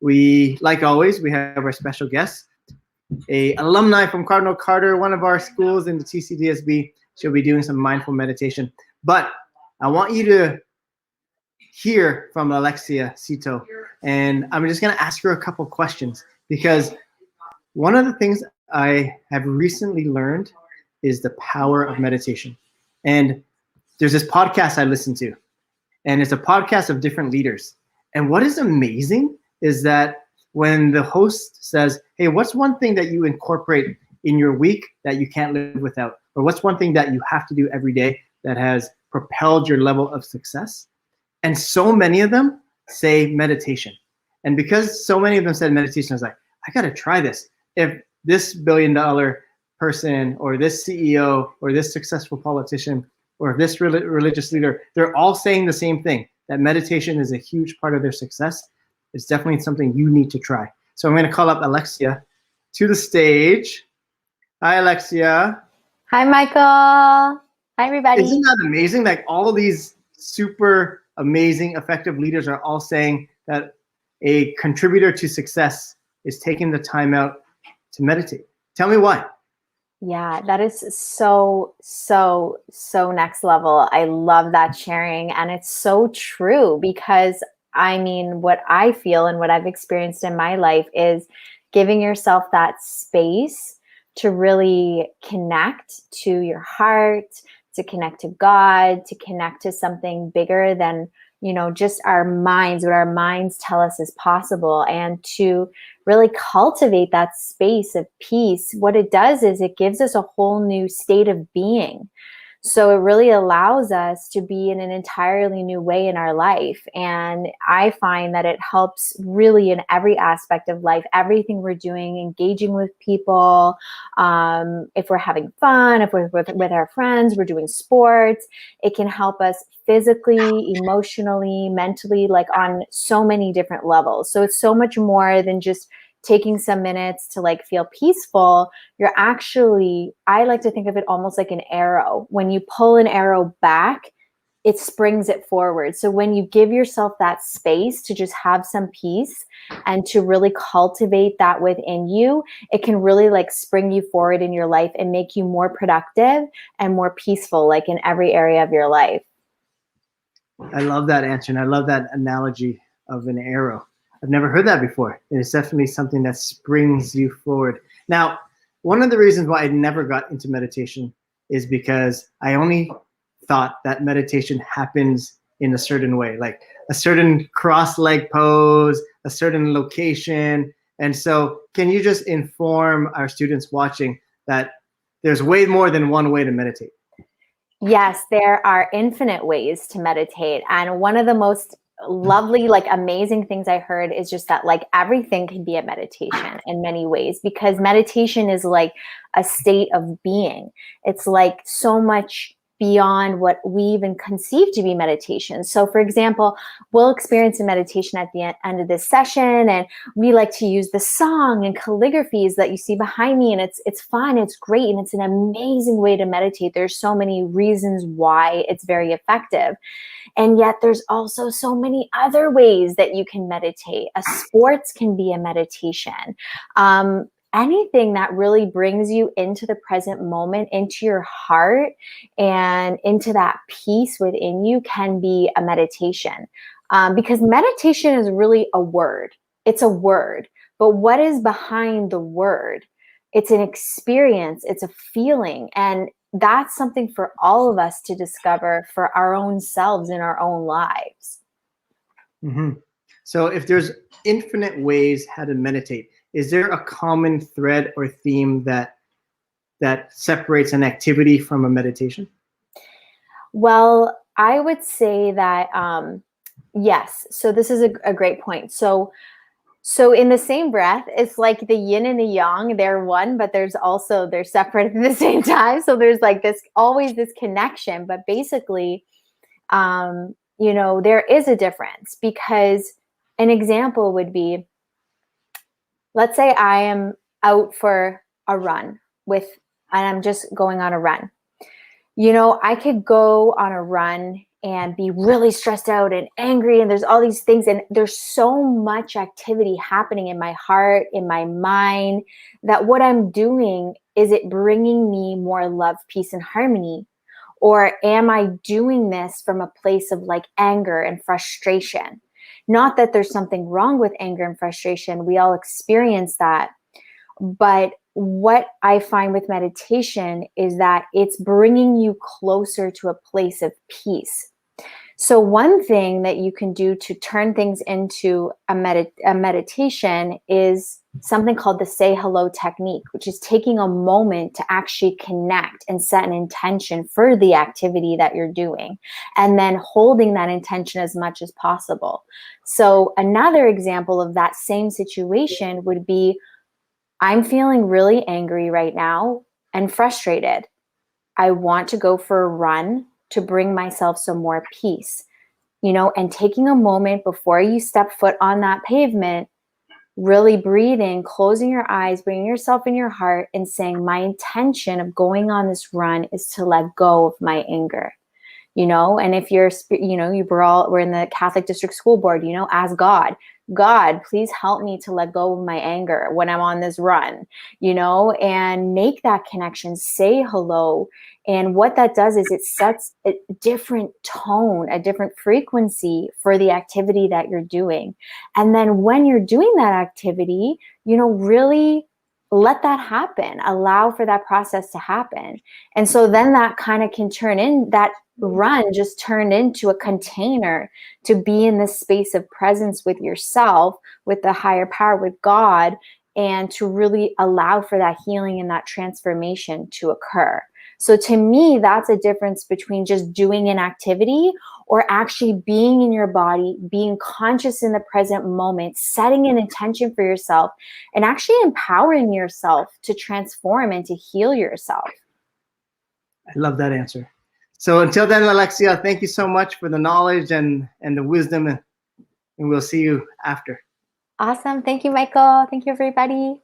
like always, we have our special guest, a alumni from Cardinal Carter, one of our schools in the TCDSB. She'll be doing some mindful meditation. But I want you to hear from Alexia Cito, and I'm just going to ask her a couple questions, because one of the things I have recently learned is the power of meditation. And there's this podcast I listen to, and it's a podcast of different leaders. And what is amazing is that when the host says, hey, what's one thing that you incorporate in your week that you can't live without? Or what's one thing that you have to do every day that has propelled your level of success? And so many of them say meditation. And because so many of them said meditation, I was like, I got to try this. If this billion-dollar person or this CEO or this successful politician or this religious leader, they're all saying the same thing, that meditation is a huge part of their success. It's definitely something you need to try. So I'm going to call up Alexia to the stage. Hi, Alexia. Hi, Michael. Hi, everybody. Isn't that amazing? Like all of these super amazing, effective leaders are all saying that a contributor to success is taking the time out to meditate. Tell me why. Yeah, that is so next level. I love that sharing. And it's so true, because I mean, what I feel and what I've experienced in my life is giving yourself that space to really connect to your heart, to connect to God, to connect to something bigger than, just our minds, what our minds tell us is possible, and to really cultivate that space of peace. What it does is it gives us a whole new state of being. So it really allows us to be in an entirely new way in our life. And I find that it helps really in every aspect of life, everything we're doing, engaging with people, if we're having fun, if we're with our friends, we're doing sports, it can help us physically, emotionally, mentally, like on so many different levels. So it's so much more than just taking some minutes to like feel peaceful. You're actually, I like to think of it almost like an arrow. When you pull an arrow back, it springs it forward. So when you give yourself that space to just have some peace and to really cultivate that within you, it can really like spring you forward in your life and make you more productive and more peaceful, like in every area of your life. I love that answer, and I love that analogy of an arrow. I've never heard that before. It's definitely something that springs you forward. Now, one of the reasons why I never got into meditation is because I only thought that meditation happens in a certain way, like a certain cross-leg pose, a certain location. And so can you just inform our students watching that there's way more than one way to meditate? Yes, there are infinite ways to meditate. And one of the most lovely, like amazing things I heard is just that like everything can be a meditation in many ways, because meditation is like a state of being. It's like so much beyond what we even conceive to be meditation. So for example, we'll experience a meditation at the end of this session, and we like to use the song and calligraphies that you see behind me, and it's fun, it's great, and it's an amazing way to meditate. There's so many reasons why it's very effective. And yet there's also so many other ways that you can meditate. A sports can be a meditation. Anything that really brings you into the present moment, into your heart, and into that peace within you can be a meditation. Because meditation is really a word. It's a word. But what is behind the word? It's an experience. It's a feeling. And that's something for all of us to discover for our own selves in our own lives. Mm-hmm. So if there's infinite ways how to meditate, is there a common thread or theme that separates an activity from a meditation? Well, I would say that yes. So this is a great point. So in the same breath, it's like the yin and the yang, they're one, but they're separate at the same time. So there's like always this connection, but basically, there is a difference, because an example would be, let's say I am out for a run and I'm just going on a run. I could go on a run and be really stressed out and angry, and there's all these things, and there's so much activity happening in my heart, in my mind, that what I'm doing, is it bringing me more love, peace, and harmony? Or am I doing this from a place of like anger and frustration? Not that there's something wrong with anger and frustration. We all experience that. But what I find with meditation is that it's bringing you closer to a place of peace. So one thing that you can do to turn things into a meditation is something called the say hello technique, which is taking a moment to actually connect and set an intention for the activity that you're doing, and then holding that intention as much as possible. So another example of that same situation would be, I'm feeling really angry right now and frustrated. I want to go for a run to bring myself some more peace, and taking a moment before you step foot on that pavement, really breathing, closing your eyes, bringing yourself in your heart and saying, my intention of going on this run is to let go of my anger. And if you're, we're in the Catholic District School Board, ask God, please help me to let go of my anger when I'm on this run, and make that connection, say hello. And what that does is it sets a different tone, a different frequency for the activity that you're doing. And then when you're doing that activity, really let that happen, allow for that process to happen. And so then that kind of can turn in, that run just turned into a container to be in this space of presence with yourself, with the higher power, with God, and to really allow for that healing and that transformation to occur. So to me, that's a difference between just doing an activity or actually being in your body, being conscious in the present moment, setting an intention for yourself, and actually empowering yourself to transform and to heal yourself. I love that answer. So until then, Alexia, thank you so much for the knowledge and the wisdom, and we'll see you after. Awesome. Thank you, Michael. Thank you, everybody.